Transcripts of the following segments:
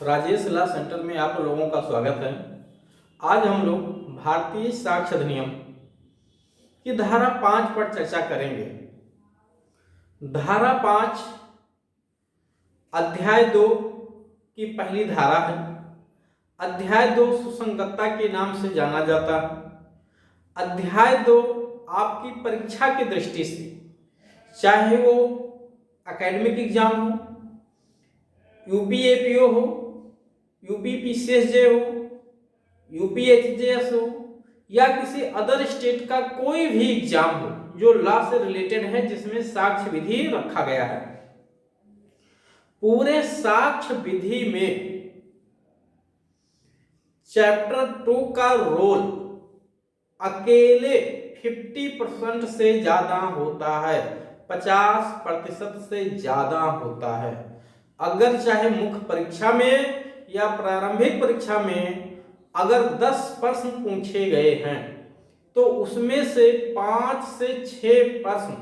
राजेश ला centre में आप लोगों का स्वागत है। आज हम लोग भारतीय साक्ष्य अधिनियम की धारा 5 पर चर्चा करेंगे। धारा 5 अध्याय 2 की पहली धारा है। अध्याय 2 सुसंगतता के नाम से जाना जाता है। अध्याय 2 आपकी परीक्षा की दृष्टि से, चाहे वो एकेडमिक एग्जाम हो, यूपीएपीओ हो, यूपीपीसीएसजे हो, यूपीएचजेएस हो या किसी अदर स्टेट का कोई भी एग्जाम हो जो लॉ से रिलेटेड है, जिसमें साक्ष्य विधि रखा गया है, पूरे साक्ष्य विधि में चैप्टर 2 का रोल अकेले 50% से ज्यादा होता है, 50% से ज्यादा होता है। अगर चाहे मुख्य परीक्षा में या प्रारंभिक परीक्षा में अगर 10 प्रश्न पूछे गए हैं तो उसमें से 5 से 6%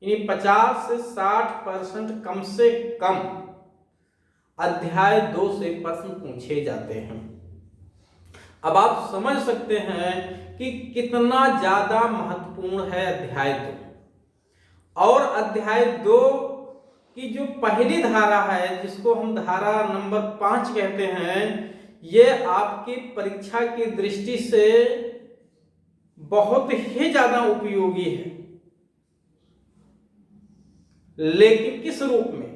यानी 50 से 60% कम से कम अध्याय 2 से प्रश्न पूछे जाते हैं। अब आप समझ सकते हैं कि कितना ज्यादा महत्वपूर्ण है अध्याय 2। और अध्याय 2 की जो पहली धारा है, जिसको हम धारा नंबर 5 कहते हैं, ये आपकी परीक्षा की दृष्टि से बहुत ही ज्यादा उपयोगी है। लेकिन किस रूप में?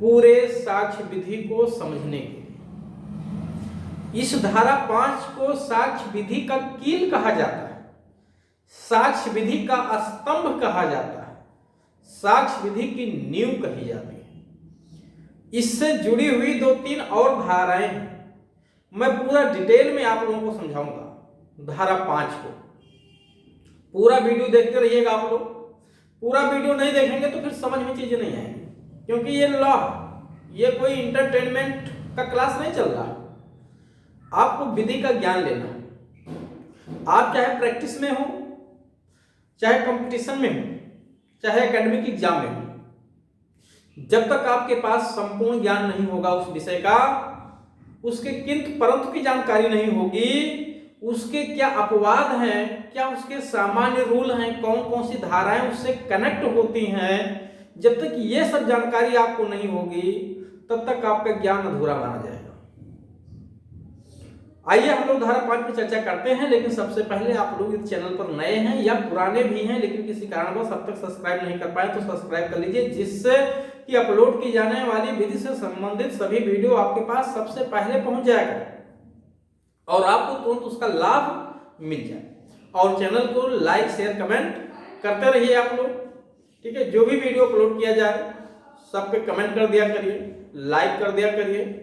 पूरे साक्ष्य विधि को समझने के लिए। इस धारा 5 को साक्ष्य विधि का कील कहा जाता है, साक्ष्य विधि का स्तंभ कहा जाता है, साक्ष्य विधि की नींव कही जाती है। इससे जुड़ी हुई 2-3 और धाराएं हैं, मैं पूरा डिटेल में आप लोगों को समझाऊंगा। धारा 5 को पूरा वीडियो देखते रहिएगा आप लोग। पूरा वीडियो नहीं देखेंगे तो फिर समझ में चीजें नहीं आएंगी, क्योंकि ये लॉ, ये कोई इंटरटेनमेंट का क्लास नहीं चल रहा। आपको विधि का ज्ञान लेना है। आप चाहे प्रैक्टिस में हो, चाहे कंपटीशन में हो, चाहे एकेडमिक एग्जाम में हो, जब तक आपके पास संपूर्ण ज्ञान नहीं होगा उस विषय का, उसके किंतु परंतु की जानकारी नहीं होगी, उसके क्या अपवाद हैं, क्या उसके सामान्य रूल हैं, कौन कौन सी धाराएं उससे कनेक्ट होती हैं, जब तक ये सब जानकारी आपको नहीं होगी तब तक आपका ज्ञान अधूरा माना जाएगा। आइए हम लोग धारा 5 पर चर्चा करते हैं। लेकिन सबसे पहले आप लोग इस चैनल पर नए हैं या पुराने भी हैं लेकिन किसी कारणवश अब तक सब्सक्राइब नहीं कर पाए तो सब्सक्राइब कर लीजिए, जिससे कि अपलोड की जाने वाली विधि से संबंधित सभी वीडियो आपके पास सबसे पहले पहुंच जाएगा और आपको तुरंत उसका लाभ मिल जाए। और चैनल को लाइक शेयर कमेंट करते रहिए आप लोग, ठीक है। जो भी वीडियो अपलोड किया जाए सब पे कमेंट कर दिया करिए, लाइक कर दिया करिए।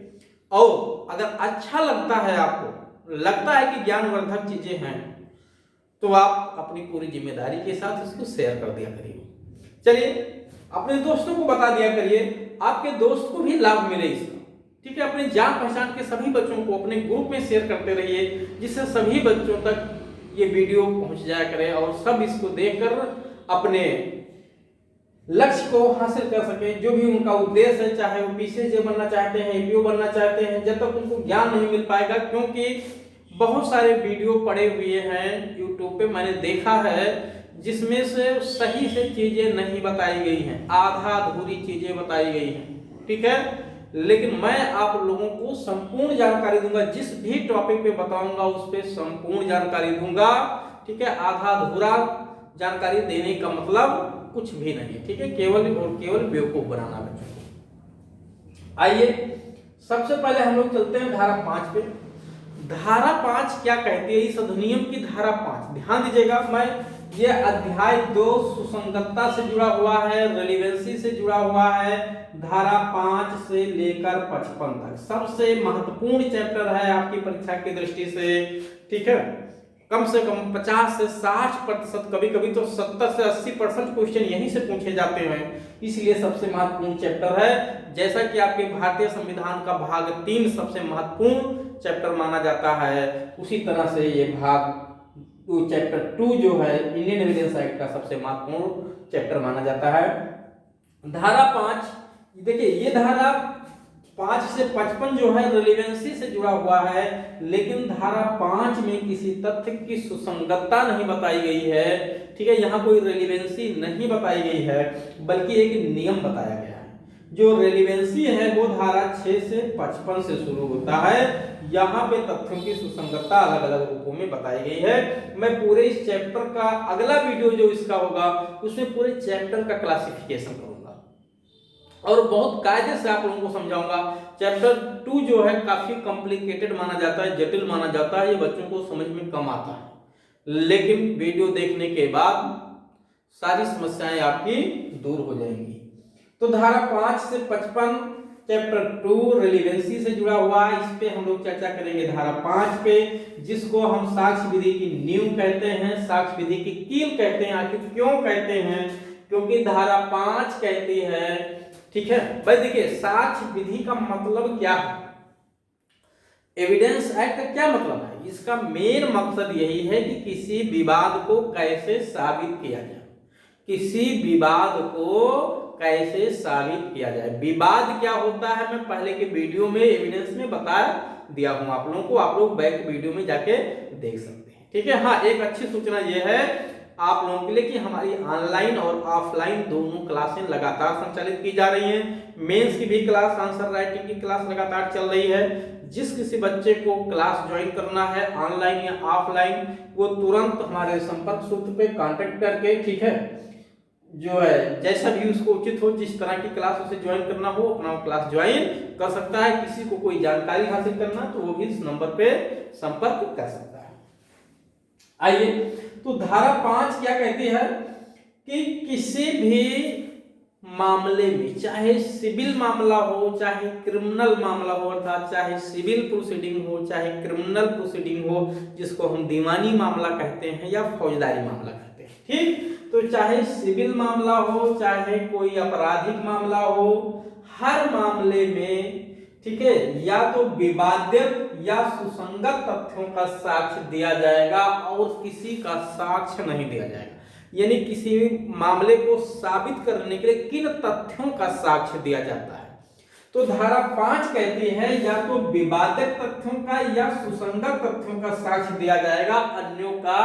और अगर अच्छा लगता है, आपको लगता है कि ज्ञानवर्धक चीजें हैं, तो आप अपनी पूरी जिम्मेदारी के साथ इसको शेयर कर दिया करिए। चलिए अपने दोस्तों को बता दिया करिए, आपके दोस्त को भी लाभ मिले इसका, ठीक है। अपने जान पहचान के सभी बच्चों को अपने ग्रुप में शेयर करते रहिए, जिससे सभी बच्चों तक ये वीडियो पहुंच जाया करे और सब इसको देखकर अपने लक्ष्य को हासिल कर सके, जो भी उनका उद्देश्य है, चाहे वो पीसीएसजे बनना चाहते हैं, एपीओ बनना चाहते हैं। जब तक उनको ज्ञान नहीं मिल पाएगा, क्योंकि बहुत सारे वीडियो पड़े हुए हैं यूट्यूब पे, मैंने देखा है, जिसमें से सही से चीजें नहीं बताई गई हैं, आधा अधूरी चीजें बताई गई हैं, ठीक है। लेकिन मैं आप लोगों को संपूर्ण जानकारी दूंगा, जिस भी टॉपिक पे बताऊंगा उस पे संपूर्ण जानकारी दूंगा, ठीक है। आधा अधूरा जानकारी देने का मतलब कुछ भी नहीं है, ठीक है, केवल और केवल बेवकूफ बनाना बच्चों को। आइए सबसे पहले हम लोग चलते हैं धारा 5 पे। धारा 5 क्या कहती है? इस अधिनियम की धारा 5 ध्यान दीजिएगा। मैं ये अध्याय 2 सुसंगतता से जुड़ा हुआ है, रेलिवेंसी से जुड़ा हुआ है। धारा 5 से लेकर 55 तक सबसे महत्वपूर्ण चैप्टर है आपकी परीक्षा की दृष्टि से, ठीक है। कम से कम 50 से 60%, कभी कभी तो 70 से 80% क्वेश्चन यहीं से पूछे जाते हैं, इसलिए सबसे महत्वपूर्ण चैप्टर है। जैसा कि आपके भारतीय संविधान का भाग 3 सबसे महत्वपूर्ण चैप्टर माना जाता है, उसी तरह से ये भाग चैप्टर 2 जो है इंडियन एविडेंस एक्ट का सबसे महत्वपूर्ण चैप्टर माना जाता है। धारा 5 देखिए, ये धारा 5 से 55 जो है रिलेवेंसी से जुड़ा हुआ है, लेकिन धारा 5 में किसी तथ्य की सुसंगतता नहीं बताई गई है। ठीक है, यहाँ कोई रिलेवेंसी नहीं बताई गई है, बल्कि एक नियम बताया गया है। जो रेलिवेंसी है वो धारा 6 से 55 से शुरू होता है। यहाँ पे तथ्यों की सुसंगतता अलग अलग रूपों में बताई गई है। मैं पूरे इस चैप्टर का अगला वीडियो जो इसका होगा उसमें पूरे चैप्टर का क्लासिफिकेशन करूंगा और बहुत कायदे से आप लोगों को समझाऊंगा। चैप्टर 2 जो है काफी कॉम्प्लिकेटेड माना जाता है, जटिल माना जाता है, ये बच्चों को समझ में कम आता है, लेकिन वीडियो देखने के बाद सारी समस्याएं आपकी दूर हो जाएंगी। तो धारा 5 से 55 चैप्टर 2 रिलेवेंसी से जुड़ा हुआ है, इस पे हम लोग चर्चा करेंगे धारा 5 पे, जिसको हम साक्ष्य विधि की नींव कहते हैं, साक्ष्य विधि की कील कहते हैं। आखिर क्यों कहते हैं? क्योंकि धारा 5 कहती है, ठीक है भाई, देखिए साक्ष्य विधि का मतलब क्या है, एविडेंस एक्ट का क्या मतलब है? इसका मेन मकसद यही है कि किसी विवाद को कैसे साबित किया जाए, किसी विवाद को कैसे साबित किया जाए। विवाद क्या होता है मैं पहले के वीडियो में एविडेंस में बता दिया हूं आप लोगों को, आप लोग बैक वीडियो में जाके देख सकते हैं। ठीक है, हाँ एक अच्छी सूचना यह है आप लोगों के लिए कि हमारी ऑनलाइन और ऑफलाइन दोनों क्लासें लगातार संचालित की जा रही हैं। मेंस की भी क्लास, आंसर राइटिंग की क्लास लगातार चल रही है। जिस किसी बच्चे को क्लास ज्वाइन करना है ऑनलाइन या ऑफलाइन, वो तुरंत हमारे संपर्क सूत्र पे कांटेक्ट करके, ठीक है, जो है जैसा भी उसको उचित हो, जिस तरह की क्लास उसे ज्वाइन करना हो अपना क्लास ज्वाइन कर सकता है। किसी को कोई जानकारी हासिल करना तो वो भी इस नंबर पे संपर्क कर सकता है। आइए, तो धारा 5 क्या कहती है कि किसी भी मामले में, चाहे सिविल मामला हो चाहे क्रिमिनल मामला हो, अर्थात चाहे सिविल प्रोसीडिंग हो चाहे क्रिमिनल प्रोसीडिंग हो, जिसको हम दीवानी मामला कहते हैं या फौजदारी मामला कहते हैं, ठीक, तो चाहे सिविल मामला हो चाहे कोई आपराधिक मामला हो, हर मामले में, ठीक है, या तो विवादित या सुसंगत तथ्यों का साक्ष्य दिया जाएगा और किसी का साक्ष्य नहीं दिया जाएगा। यानी किसी मामले को साबित करने के लिए किन तथ्यों का साक्ष्य दिया जाता है? तो धारा 5 कहती है या तो विवादित तथ्यों का या सुसंगत तथ्यों का साक्ष्य दिया जाएगा, अन्यों का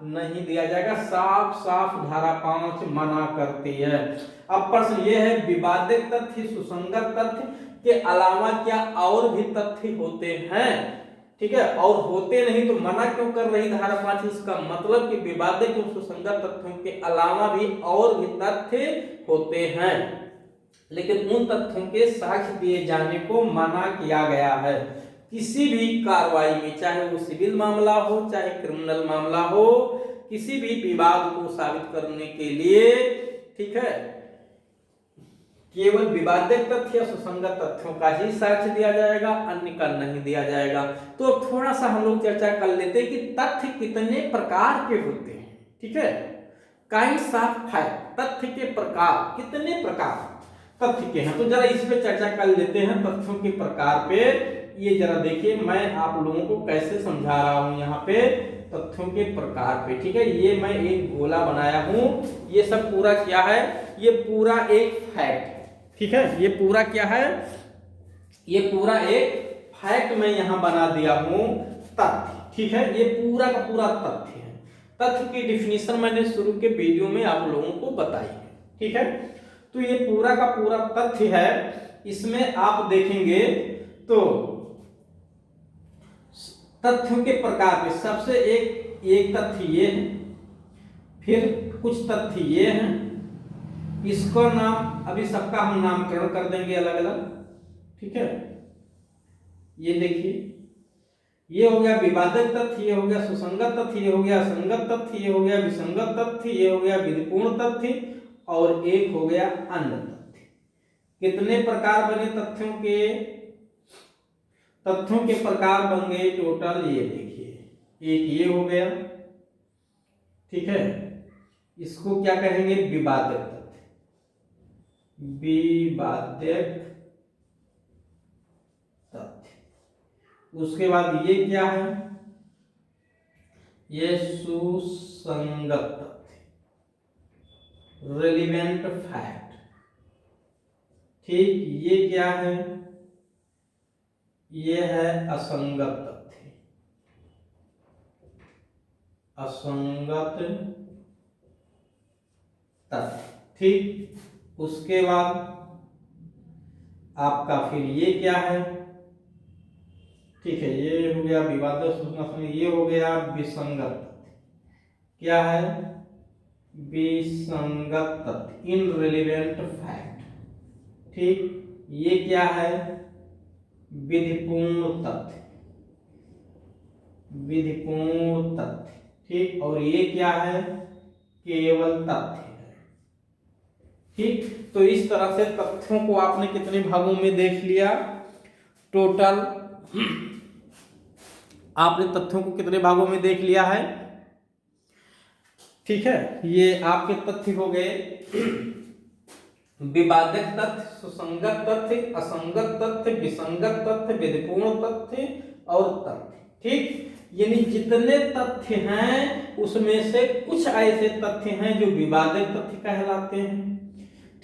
नहीं दिया जाएगा। साफ साफ धारा 5 मना करती है। अब प्रश्न यह है, विवादित तथ्य सुसंगत तथ्य के अलावा क्या और भी तथ्य होते हैं? ठीक है, और होते नहीं तो मना क्यों कर रही धारा 5? इसका मतलब कि विवादित और सुसंगत तथ्यों के अलावा भी और भी तथ्य होते हैं, लेकिन उन तथ्यों के साक्ष्य दिए जाने को मना किया गया है। किसी भी कार्रवाई में, चाहे वो सिविल मामला हो चाहे क्रिमिनल मामला हो, किसी भी विवाद को साबित करने के लिए, ठीक है, केवल विवादित तथ्य या सुसंगत तथ्यों का ही साक्ष्य दिया जाएगा, अन्य का नहीं दिया जाएगा। तो थोड़ा सा हम लोग चर्चा कर लेते हैं कि तथ्य कितने प्रकार के होते हैं। ठीक है, काइंड्स ऑफ फैक्ट, तथ्य के प्रकार, कितने प्रकार तथ्य के हैं, तो जरा इस पे चर्चा कर लेते हैं। तथ्यों के प्रकार पे ये जरा देखिए, मैं आप लोगों को कैसे समझा रहा हूं यहाँ पे तथ्यों के प्रकार पे। ठीक है, ये मैं एक गोला बनाया हूं, ये सब पूरा क्या है, ये पूरा एक फैक्ट, ठीक है, ये पूरा क्या है, ये पूरा एक फैक्ट मैं यहां बना दिया हूं, तथ्य। ठीक है, ये पूरा का पूरा तथ्य है। तथ्य की डिफिनीशन मैंने शुरू के वीडियो में आप लोगों को बताई है। ठीक है, तो ये पूरा का पूरा तथ्य है। इसमें आप देखेंगे तो तथ्यों के प्रकार पे सबसे एक तथ्य ये है, फिर कुछ तथ्य ये हैं, इसको नाम अभी सबका हम नामकरण कर देंगे अलग अलग। ठीक है, ये देखिए, ये हो गया विवादित तथ्य, ये हो गया सुसंगत तथ्य, ये हो गया असंगत तथ्य, ये हो गया विसंगत तथ्य, ये हो गया विधिपूर्ण तथ्य, और एक हो गया अन्य तथ्य। कितने प्रकार बने तथ्यों के? तथ्यों के प्रकार बन गए टोटल, ये देखिए, एक ये हो गया, ठीक है, इसको क्या कहेंगे, विवादित तथ्य, विवादित तथ्य। उसके बाद ये क्या है, ये सुसंगत तथ्य, रेलिवेंट फैक्ट। ठीक, ये क्या है, ये है असंगत तथ्य, असंगत तथ्य। ठीक, उसके बाद आपका फिर ये क्या है, ठीक है, ये हो गया विवादित सूचना, ये हो गया विसंगत तथ्य। क्या है? विसंगत तथ्य, इनरिलेवेंट फैक्ट। ठीक, ये क्या है? विधिपूर्ण तथ्य, विधिपूर्ण तथ्य। ठीक, और ये क्या है? केवल तथ्य है। ठीक, तो इस तरह से तथ्यों को आपने कितने भागों में देख लिया? टोटल आपने तथ्यों को कितने भागों में देख लिया है? ठीक है, ये आपके तथ्य हो गए विवादित तथ्य, सुसंगत तथ्य, असंगत तथ्य, विसंगत तथ्य, विधिपूर्ण तथ्य और तथ्य। ठीक, यानी जितने तथ्य हैं उसमें से कुछ ऐसे तथ्य हैं जो विवादित तथ्य कहलाते हैं।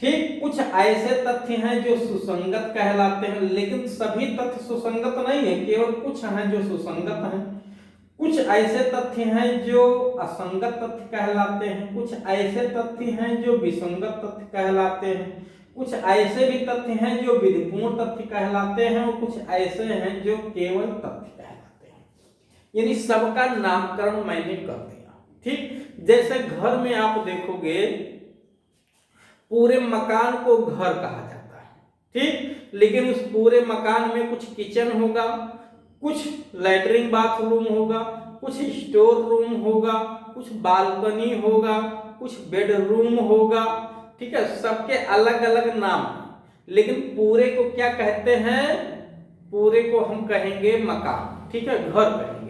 ठीक, कुछ ऐसे तथ्य हैं जो सुसंगत कहलाते हैं, लेकिन सभी तथ्य सुसंगत नहीं है, केवल कुछ हैं जो सुसंगत हैं। कुछ ऐसे तथ्य हैं जो असंगत तथ्य कहलाते हैं, कुछ ऐसे तथ्य हैं जो विसंगत तथ्य कहलाते हैं, कुछ ऐसे भी तथ्य हैं जो विधिपूर्ण तथ्य कहलाते हैं और कुछ ऐसे हैं जो केवल तथ्य कहलाते हैं। यानी सबका नामकरण मैंने कर दिया। ठीक, जैसे घर में आप देखोगे पूरे मकान को घर कहा जाता है। ठीक, लेकिन उस पूरे मकान में कुछ किचन होगा, कुछ लैट्रिन बाथरूम होगा, कुछ स्टोर रूम होगा, कुछ बालकनी होगा, कुछ बेडरूम होगा। ठीक है, सबके अलग अलग नाम हैं, लेकिन पूरे को क्या कहते हैं? पूरे को हम कहेंगे मकान। ठीक है, घर कहेंगे।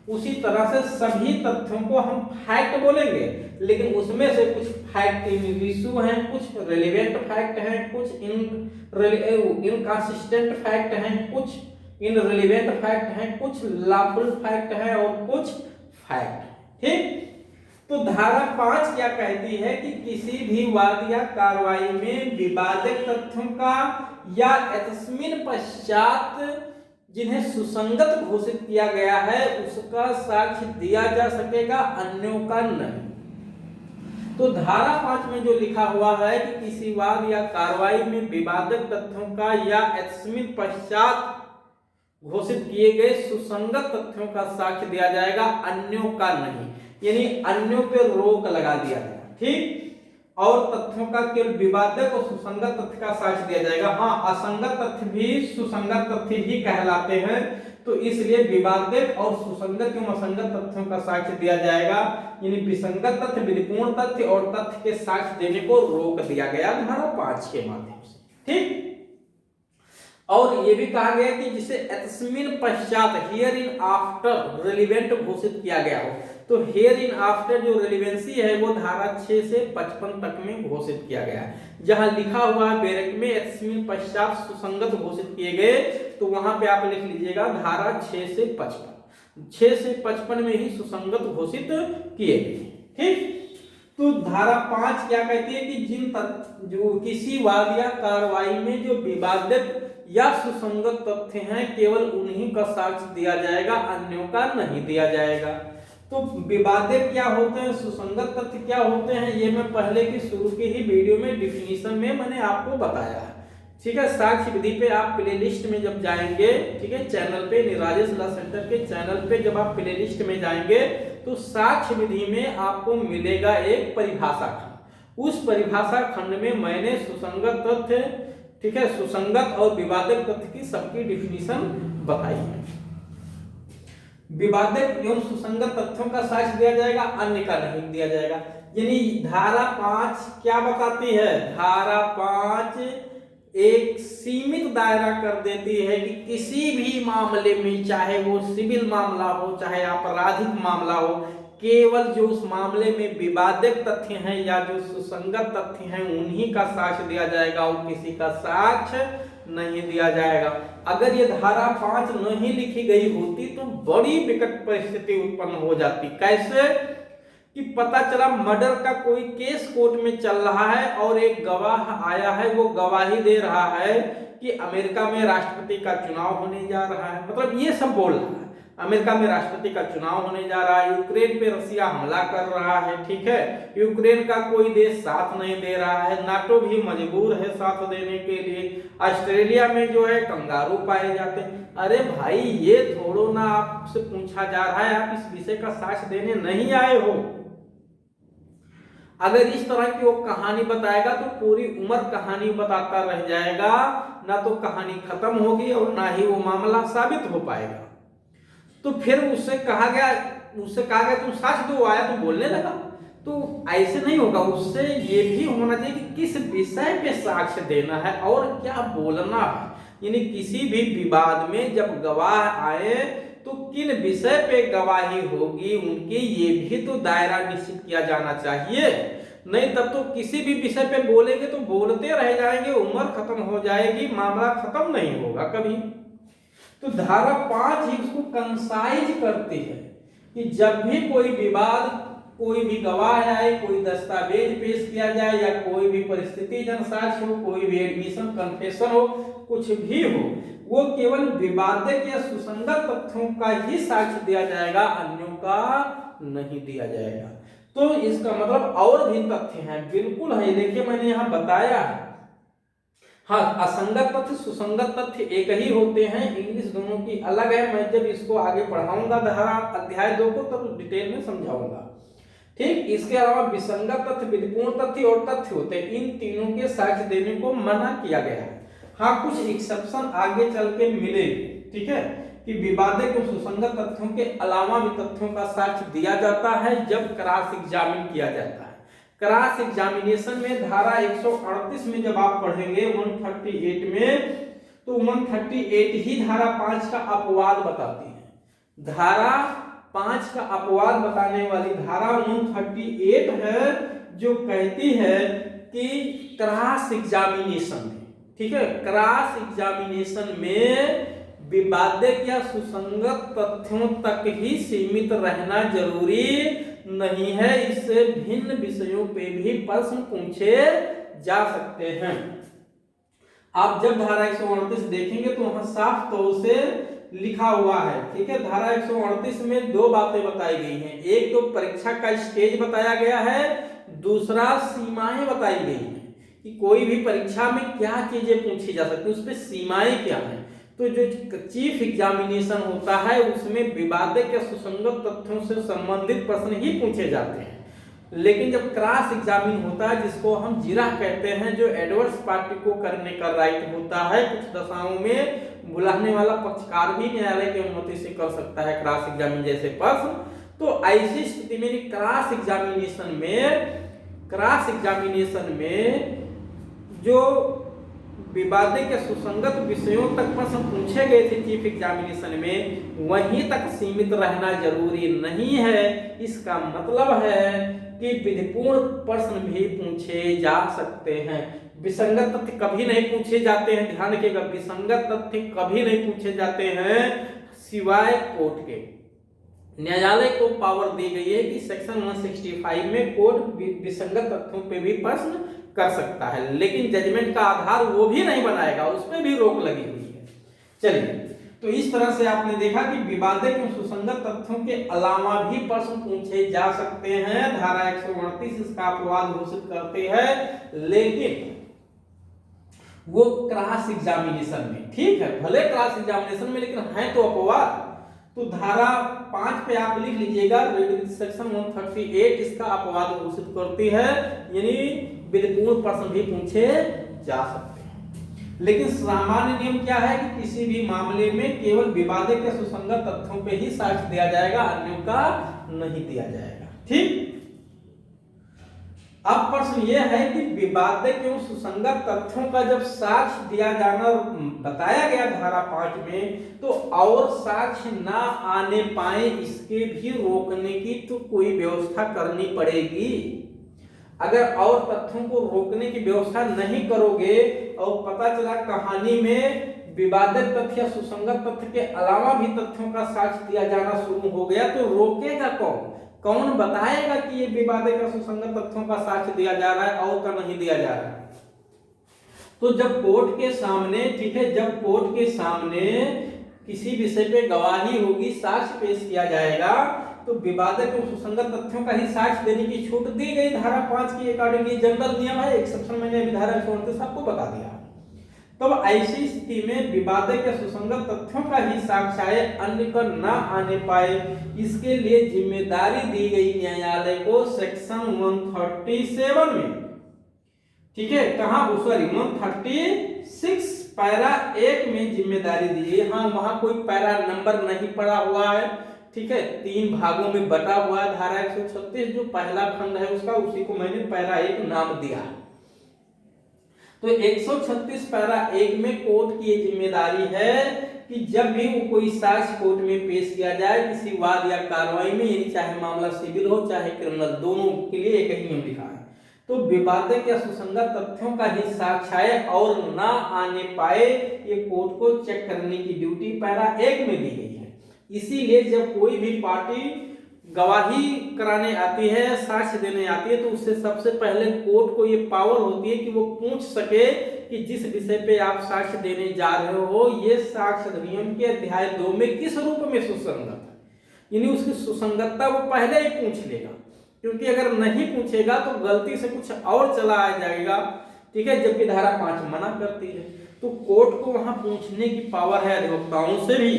उसी तरह से सभी तथ्यों को हम फैक्ट बोलेंगे, लेकिन उसमें से कुछ फैक्ट इशू हैं, कुछ रिलेवेंट फैक्ट हैं, कुछ इनकंसिस्टेंट फैक्ट हैं, कुछ इनरिलेवेंट फैक्ट हैं, कुछ लॉफुल फैक्ट है और कुछ फैक्ट। ठीक, तो धारा 5 क्या कहती है कि किसी भी वाद या कार्रवाई में विवादित तथ्यों का या तस्मीन पश्चात जिन्हें सुसंगत घोषित किया गया है उसका साक्ष्य दिया जा सकेगा, अन्यों का नहीं। तो धारा 5 में जो लिखा हुआ है कि किसी वाद या कार्रवाई में विवादित तथ्यों का या तस्मीन पश्चात घोषित किए गए सुसंगत तथ्यों का साक्ष्य दिया जाएगा, अन्यों का नहीं। यानी अन्यों पे रोक लगा दिया गया। ठीक, और तथ्यों का केवल विवादित और सुसंगत तथ्य का साक्ष्य दिया जाएगा। हाँ, असंगत तथ्य भी सुसंगत तथ्य ही कहलाते हैं, तो इसलिए विवादित और सुसंगत एवं असंगत तथ्यों का साक्ष्य दिया जाएगा। यानी विसंगत तथ्य, विधिपूर्ण तथ्य और तथ्य के साक्ष्य देने को रोक दिया गया धारा 5 के माध्यम से। ठीक, और ये भी कहा गया कि जिसे तस्मीन पश्चात, हियर इन आफ्टर रिलेवेंट घोषित किया गया हो। तो हियर इन आफ्टर जो रिलेवेंसी है वो धारा 6 से 55 तक में घोषित किया गया है। जहां लिखा हुआ है बैरक में तस्मीन पश्चात सुसंगत घोषित किए गए, तो वहां पे आप लिख लीजिएगा धारा 6 से 55। 6 से 55 में ही सुसंगत घोषित किए गए। ठीक, तो धारा 5 क्या कहती है कि जो किसी वाद या कार्रवाई में जो विवादित या सुसंगत तथ्य हैं केवल उन्हीं का साक्ष्य दिया जाएगा, अन्यों का नहीं दिया जाएगा। तो विवादित क्या होते हैं, सुसंगत तथ्य क्या होते हैं, ये मैं पहले की शुरू की ही वीडियो में डिफिनीशन में मैंने आपको बताया है। ठीक है, साक्ष्य विधि पे आप प्लेलिस्ट में जब जाएंगे, ठीक है, चैनल पे राजेश लॉ सेंटर के चैनल पे जब आप प्लेलिस्ट में जाएंगे तो साक्ष्य विधि में आपको मिलेगा एक परिभाषा खंड। उस परिभाषा खंड में मैंने सुसंगत तथ्य, ठीक है, सुसंगत और विवादित तथ्य की सबकी डिफिनीशन बताई है। विवादित एवं सुसंगत तथ्यों का साक्ष्य दिया जाएगा, अन्य का नहीं दिया जाएगा। यानी धारा 5 क्या बताती है? धारा 5 एक सीमित दायरा कर देती है कि किसी भी मामले में, चाहे वो सिविल मामला हो चाहे आपराधिक मामला हो, केवल जो उस मामले में विवादित तथ्य हैं या जो सुसंगत तथ्य हैं उन्हीं का साक्ष्य दिया जाएगा और किसी का साक्ष्य नहीं दिया जाएगा। अगर ये धारा 5 नहीं लिखी गई होती तो बड़ी विकट परिस्थिति उत्पन्न हो जाती। कैसे? कि पता चला मर्डर का कोई केस कोर्ट में चल रहा है और एक गवाह आया है, वो गवाही दे रहा है कि अमेरिका में राष्ट्रपति का चुनाव होने जा रहा है, मतलब ये सब बोल रहा है अमेरिका में राष्ट्रपति का चुनाव होने जा रहा है, यूक्रेन पे रसिया हमला कर रहा है, ठीक है, यूक्रेन का कोई देश साथ नहीं दे रहा है, नाटो भी मजबूर है साथ देने के लिए, ऑस्ट्रेलिया में जो है कंगारू पाए जाते हैं। अरे भाई ये थोड़ो ना आपसे पूछा जा रहा है, आप इस विषय का साक्ष्य देने नहीं आए हो। अगर इस तरह की वो कहानी बताएगा तो पूरी उम्र कहानी बताता रह जाएगा, ना तो कहानी खत्म होगी और ना ही वो मामला साबित हो पाएगा। तो फिर उससे कहा गया तुम साक्ष्य दो, आया तो बोलने लगा, तो ऐसे नहीं होगा। उससे ये भी होना चाहिए कि किस विषय पे साक्ष्य देना है और क्या बोलना है, यानी किसी भी विवाद में जब गवाह आए तो किन विषय पे गवाही होगी उनकी, ये भी तो दायरा निश्चित किया जाना चाहिए। नहीं तब तो किसी भी विषय पे बोलेंगे तो बोलते रह जाएंगे, उम्र खत्म हो जाएगी, मामला खत्म नहीं होगा कभी। तो धारा 5 ही उसको कंसाइज करती है कि जब भी कोई विवाद, कोई भी गवाह आए, कोई दस्तावेज पेश किया जाए या कोई भी परिस्थिति जनसाक्ष्य हो, कोई भी एडमिशन कन्फेशन हो, कुछ भी हो, वो केवल विवादक या सुसंगत तथ्यों का ही साक्ष्य दिया जाएगा, अन्यों का नहीं दिया जाएगा। तो इसका मतलब और भी तथ्य हैं, बिल्कुल है, देखिए मैंने यहाँ बताया है। हाँ, असंगत तथ्य सुसंगत तथ्य एक ही होते हैं, इंग्लिश दोनों की अलग है। मैं जब इसको आगे पढ़ाऊंगा धारा अध्याय 2 को तब डिटेल में समझाऊंगा, ठीक। इसके अलावा विसंगत तथ्य, विधिपूर्ण तथ्य और तथ्य होते हैं, इन तीनों के साक्ष्य देने को मना किया गया है। हाँ, कुछ एक्सेप्शन आगे चल के मिलेगी, ठीक है, कि विवादित और सुसंगत तथ्यों के अलावा भी तथ्यों का साक्ष्य दिया जाता है जब क्रॉस एग्जामिन किया जाता है। क्रॉस एग्जामिनेशन में धारा 138 में जब आप पढ़ेंगे 138 में, तो 138 ही धारा 5 का अपवाद बताती है। धारा 5 का अपवाद बताने वाली धारा 138 है, जो कहती है कि क्रॉस एग्जामिनेशन में, ठीक है, क्रॉस एग्जामिनेशन में विवादित या सुसंगत तथ्यों तक ही सीमित रहना जरूरी नहीं है, इससे भिन्न विषयों पे भी प्रश्न पूछे जा सकते हैं। आप जब धारा 138 देखेंगे तो वहां साफ तौर से लिखा हुआ है, ठीक है। धारा 138 में दो बातें बताई गई हैं, एक तो परीक्षा का स्टेज बताया गया है, दूसरा सीमाएं बताई गई हैं कि कोई भी परीक्षा में क्या चीजें पूछी जा सकती है, उस पर सीमाएं क्या है। तो जो चीफ एग्जामिनेशन होता है उसमें विवादित या सुसंगत तथ्यों से संबंधित प्रश्न ही पूछे जाते हैं, लेकिन जब क्रॉस एग्जामिन होता है, जिसको हम जिरा कहते हैं, जो एडवर्स पार्टी को करने का राइट होता है, कुछ दशाओं में बुलाने वाला पक्षकार भी न्यायालय की अनुमति से कर सकता है क्रॉस एग्जामिन जैसे प्रश्न। तो ऐसी स्थिति में क्रॉस एग्जामिनेशन में जो विवादित या सुसंगत विषयों तक प्रश्न पूछे गए थे चीफ एग्जामिनेशन में, वहीं तक सीमित रहना जरूरी नहीं है। इसका मतलब है कि विधिपूर्ण प्रश्न भी पूछे जा सकते हैं। विसंगत तथ्य कभी नहीं पूछे जाते हैं, ध्यान रखिएगा, विसंगत तथ्य कभी नहीं पूछे जाते हैं सिवाय कोर्ट के। न्यायालय को पावर दी गई है कि सेक्शन 165 में कोर्ट विसंगत तथ्यों पे भी प्रश्न कर सकता है, लेकिन जजमेंट का आधार वो भी नहीं बनाएगा, उसमें भी रोक लगी हुई है। चलिए, तो इस तरह से आपने देखा कि विवादित एवं सुसंगत तथ्यों के अलावा भी प्रश्न पूछे जा सकते हैं। धारा 138 इसका अपवाद घोषित करते हैं, लेकिन वो क्रॉस एग्जामिनेशन में, ठीक है, भले क्रॉस एग्जामिनेशन में, लेकिन है तो अपवाद। तो धारा 5 पे आप लिख लीजिएगा, सेक्शन 138 इसका अपवाद घोषित करती है, यानी विधिपूर्ण प्रश्न भी पूछे जा सकते हैं। लेकिन सामान्य नियम क्या है कि किसी भी मामले में केवल विवादित या सुसंगत तथ्यों पे ही साक्ष्य दिया जाएगा, अन्यों का नहीं दिया जाएगा, ठीक। अब प्रश्न यह है कि विवादित एवं सुसंगत तथ्यों का जब साक्ष्य दिया जाना बताया गया धारा 5 में, तो और साक्ष्य ना आने पाए इसके भी रोकने की तो कोई व्यवस्था करनी पड़ेगी। अगर और तथ्यों को रोकने की व्यवस्था नहीं करोगे और पता चला कहानी में विवादित तथ्य या सुसंगत तथ्य के अलावा भी तथ्यों का साक्ष्य दिया जाना शुरू हो गया, तो रोकेगा कौन? कौन बताएगा कि ये विवादित या सुसंगत तथ्यों का साक्ष्य दिया जा रहा है और का नहीं दिया जा रहा है? तो जब कोर्ट के सामने, ठीक है, जब कोर्ट के सामने किसी विषय पे गवाही होगी, साक्ष्य पेश किया जाएगा, तो विवादित और सुसंगत तथ्यों का ही साक्ष्य देने की छूट दी गई धारा 5 की अकॉर्डिंग। ये जनरल नियम है, एक्सेप्शन मैंने अभी धारा 138 आपको बता दिया। तब ऐसी स्थिति में विवादित या सुसंगत तथ्यों का ही साक्ष्य आए, अन्य पर ना आने पाए, इसके लिए जिम्मेदारी दी गई न्यायालय को सेक्शन 137 में, ठीक है, कहां, सॉरी 136 पैरा 1 में जिम्मेदारी दी है। हाँ, वहां कोई पैरा नंबर नहीं पड़ा हुआ है, ठीक है, 3 भागों में बटा हुआ है धारा 136, जो पहला खंड है उसका, उसी को मैंने पैरा 1 नाम दिया है। तो 136 पैरा 1 में कोर्ट की ये जिम्मेदारी है कि जब भी वो कोई साक्ष्य कोर्ट में पेश किया जाए किसी वाद या कार्रवाई में, यानी चाहे मामला सिविल हो चाहे क्रिमिनल, दोनों के लिए एक ही नियम लिखा है, तो विवादित या सुसंगत तथ्यों का ही साक्ष्य आए और ना आने पाए, ये कोर्ट को चेक करने की ड्यूटी पैरा 1 में दी गई है। इसीलिए जब कोई भी पार्टी गवाही कराने आती है, साक्ष्य देने आती है, तो उससे सबसे पहले कोर्ट को ये पावर होती है कि वो पूछ सके कि जिस विषय पे आप साक्ष्य देने जा रहे हो, ये साक्ष्य अधिनियम के अध्याय 2 में किस रूप में सुसंगत है, यानी उसकी सुसंगतता वो पहले ही पूछ लेगा, क्योंकि अगर नहीं पूछेगा तो गलती से कुछ और चला आ जाएगा, ठीक है, जबकि धारा 5 मना करती है। तो कोर्ट को वहां पूछने की पावर है अधिवक्ताओं से भी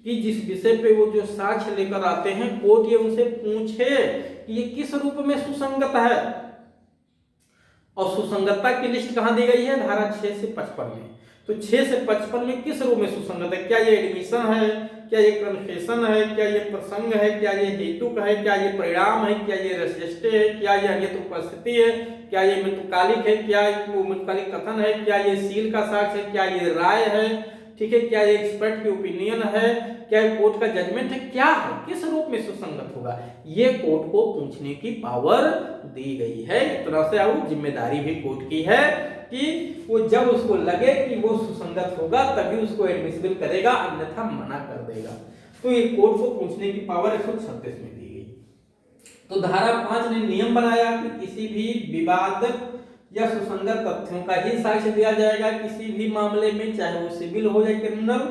कि जिस विषय पे वो जो साक्ष्य लेकर आते हैं, कोर्ट ये उनसे पूछे कि ये किस रूप में सुसंगत है। और सुसंगतता की लिस्ट कहां दी गई है, धारा 6 से 55 में। तो 6 से 55 में किस रूप में सुसंगत है, क्या ये एडमिशन है, क्या ये कन्फेशन है, क्या ये प्रसंग है, क्या ये हेतुक है, क्या ये परिणाम है, क्या ये रजिस्टे है, क्या ये अन्यत्र उपस्थिति है, क्या ये मृत्युकालिक है, क्या वो मृत्युकालिक कथन है, क्या ये सील का साक्ष्य है, क्या ये राय है, ठीक है, क्या ये एक्सपर्ट की ओपिनियन है, क्या कोर्ट का जजमेंट है, क्या है, किस रूप में सुसंगत होगा, ये कोर्ट को पूछने की पावर दी गई है। एक तरह से वो जिम्मेदारी भी कोर्ट की है कि वो जब उसको लगे कि वो सुसंगत होगा तभी उसको एडमिसिबल करेगा, अन्यथा मना कर देगा। तो ये कोर्ट को पूछने की पावर 136 में दी गई। तो धारा 5 ने नियम बनाया कि किसी भी विवादित या सुसंगत तथ्यों का ही साक्ष्य दिया जाएगा किसी भी मामले में, चाहे वो सिविल हो या क्रिमिनल,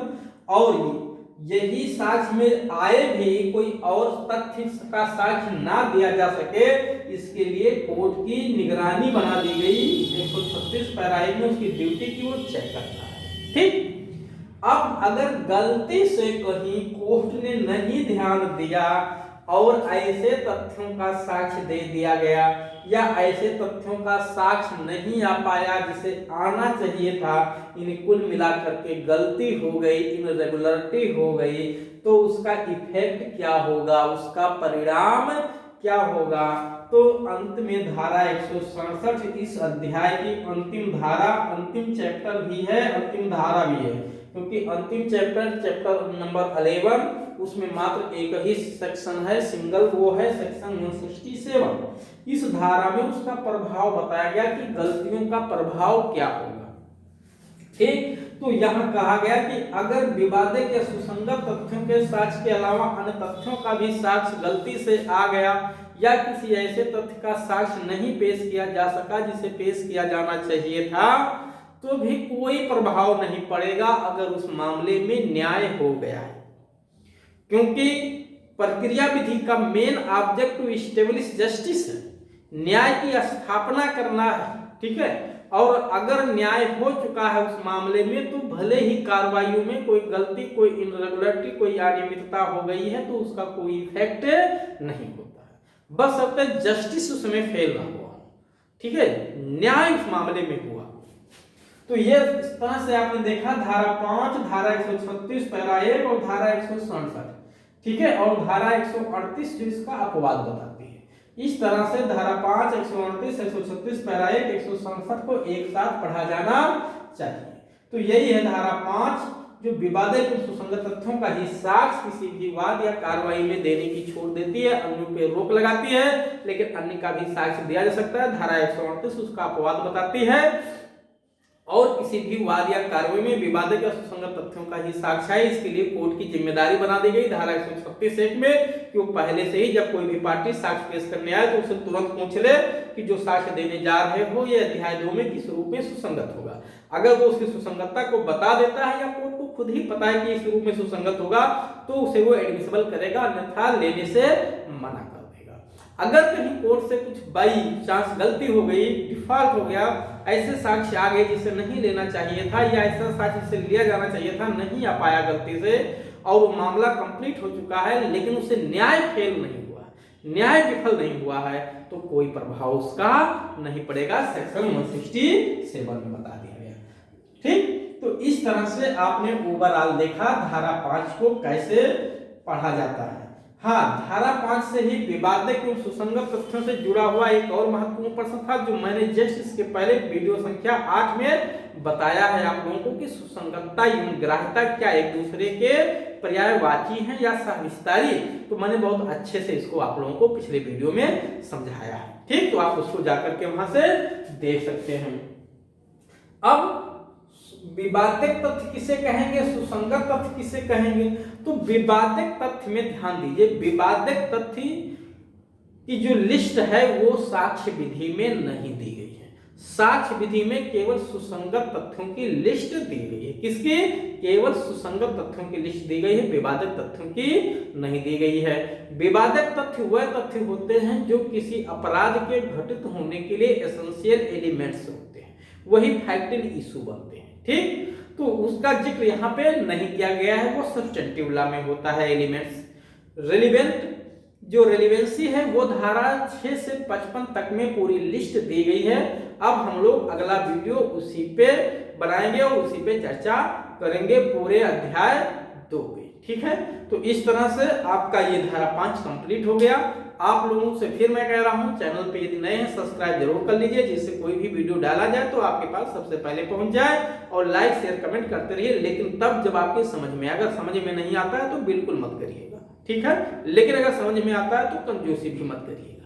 और यही साक्ष्य में आए भी कोई और तथ्य का साक्ष्य ना दिया जा सके, इसके लिए कोर्ट की निगरानी बना दी गई 136 पैरा 1 में, उसकी ड्यूटी की वो चेक करता है, ठीक। अब अगर गलती से कहीं कोर्ट ने नहीं ध्यान दिया और ऐसे तथ्यों का साक्ष्य दे दिया गया, या ऐसे तथ्यों का साक्ष्य नहीं आ पाया जिसे आना चाहिए था, इन कुल मिलाकर के गलती हो गई, इनरेगुलरिटी हो गई, तो उसका इफेक्ट क्या होगा, उसका परिणाम क्या होगा। तो अंत में धारा 167 इस अध्याय की अंतिम धारा, अंतिम चैप्टर भी है, अंतिम धारा भी है, क्योंकि अंतिम चैप्टर नंबर 11, उसमें मात्र एक ही सेक्शन है, सिंगल, वो है सेक्शन 167। इस धारा में उसका प्रभाव बताया गया कि गलतियों का प्रभाव क्या होगा, ठीक। तो यहाँ कहा गया कि अगर विवादित या सुसंगत तथ्यों के साक्ष्य के अलावा अन्य तथ्यों का भी साक्ष्य गलती से आ गया, या किसी ऐसे तथ्य का साक्ष्य नहीं पेश किया जा सका जिसे पेश किया जाना चाहिए था, तो भी कोई प्रभाव नहीं पड़ेगा अगर उस मामले में न्याय हो गया है, क्योंकि प्रक्रिया विधि का main object to establish justice है, न्याय की स्थापना करना है, ठीक है। और अगर न्याय हो चुका है उस मामले में, तो भले ही कार्रवाइयों में कोई गलती, कोई इनरेगुलरिटी, कोई अनियमितता हो गई है, तो उसका कोई इफेक्ट नहीं होता है, बस अब तक जस्टिस उसमें फेल ना हुआ, ठीक है, न्याय उस मामले में हुआ। तो ये इस तरह से आपने देखा धारा 5, धारा 136 पैरा 1 और धारा 167, ठीक है, और धारा 138 जो इसका अपवाद बताती है। इस तरह से धारा 5, 138, 136 पैरा 1, 167 को एक साथ पढ़ा जाना चाहिए। तो यही है धारा 5, जो विवादित और सुसंगत तथ्यों का ही साक्ष्य किसी भी वाद या कार्रवाई में देने की छूट देती है, अन्यों पे रोक लगाती है, लेकिन अन्य का भी साक्ष्य दिया जा सकता है। धारा 138 उसका अपवाद बताती है। और किसी भी वाद या कार्रवाई में विवादित या सुसंगत तथ्यों का ही साक्ष्य है, इसके लिए कोर्ट की जिम्मेदारी बना दी गई धारा 136 एक में कि वो पहले से ही जब कोई भी पार्टी साक्ष्य पेश करने आए तो उसे तुरंत पूछ ले कि जो साक्ष्य देने जा रहे हो ये अध्याय 2 में किस रूप में सुसंगत होगा। अगर वो उसकी सुसंगतता को बता देता है या कोर्ट को खुद ही पता है कि इस रूप में सुसंगत होगा तो उसे वो एडमिसिबल करेगा, अन्यथा लेने से मना कर देगा। अगर कहीं कोर्ट से कुछ बाई चांस गलती हो गई, डिफॉल्ट हो गया, ऐसे साक्ष्य आ गए जिसे नहीं लेना चाहिए था या ऐसा साक्ष्य से लिया जाना चाहिए था नहीं आ पाया गलती से और वो मामला कंप्लीट हो चुका है लेकिन उसे न्याय फेल नहीं हुआ, न्याय विफल नहीं हुआ है, तो कोई प्रभाव उसका नहीं पड़ेगा। सेक्शन 167 में बता दिया गया। ठीक, तो इस तरह से आपने ओवरऑल देखा धारा 5 को कैसे पढ़ा जाता है। हाँ, धारा 5 से ही विवादित एवं सुसंगत तथ्यों से जुड़ा हुआ एक और महत्वपूर्ण प्रश्न था जो मैंने जस्ट इसके पहले वीडियो संख्या 8 में बताया है आप लोगों को कि सुसंगतता एवं ग्राह्यता क्या एक दूसरे के पर्यायवाची हैं या सहविस्तारी। तो मैंने बहुत अच्छे से इसको आप लोगों को पिछले वीडियो में समझाया है। ठीक, तो आप उसको जाकर के वहां से देख सकते हैं। अब विवादित तथ्य किसे कहेंगे, सुसंगत तथ्य किसे कहेंगे? तो विवादित तथ्य में ध्यान दीजिए, विवादित तथ्य की जो लिस्ट है वो साक्ष्य विधि में नहीं दी गई है। साक्ष्य विधि में केवल सुसंगत तथ्यों की लिस्ट दी गई है। किसकी? केवल सुसंगत तथ्यों की लिस्ट दी गई है, विवादित तथ्यों की नहीं दी गई है। विवादित तथ्य वह तथ्य होते हैं जो किसी अपराध के घटित होने के लिए एसेंशियल एलिमेंट्स होते हैं, वही फैक्ट इशू बनते हैं। ठीक, तो उसका जिक्र यहाँ पे नहीं किया गया है, वो सब्स्टेंटिव लॉ में होता है एलिमेंट्स। रेलिवेंट जो रेलिवेंसी है वो धारा 6 से 55 तक में पूरी लिस्ट दी गई है। अब हम लोग अगला वीडियो उसी पे बनाएंगे और उसी पे चर्चा करेंगे पूरे अध्याय 2 पे। ठीक है, तो इस तरह से आपका ये धारा 5 कंप्लीट हो गया। आप लोगों से फिर मैं कह रहा हूं, चैनल पे यदि नए हैं सब्सक्राइब जरूर कर लीजिए जिससे कोई भी वीडियो डाला जाए तो आपके पास सबसे पहले पहुंच जाए, और लाइक शेयर कमेंट करते रहिए, लेकिन तब जब आपके समझ में। अगर समझ में नहीं आता है तो बिल्कुल मत करिएगा। ठीक है, लेकिन अगर समझ में आता है तो कंजूसी भी मत करिएगा।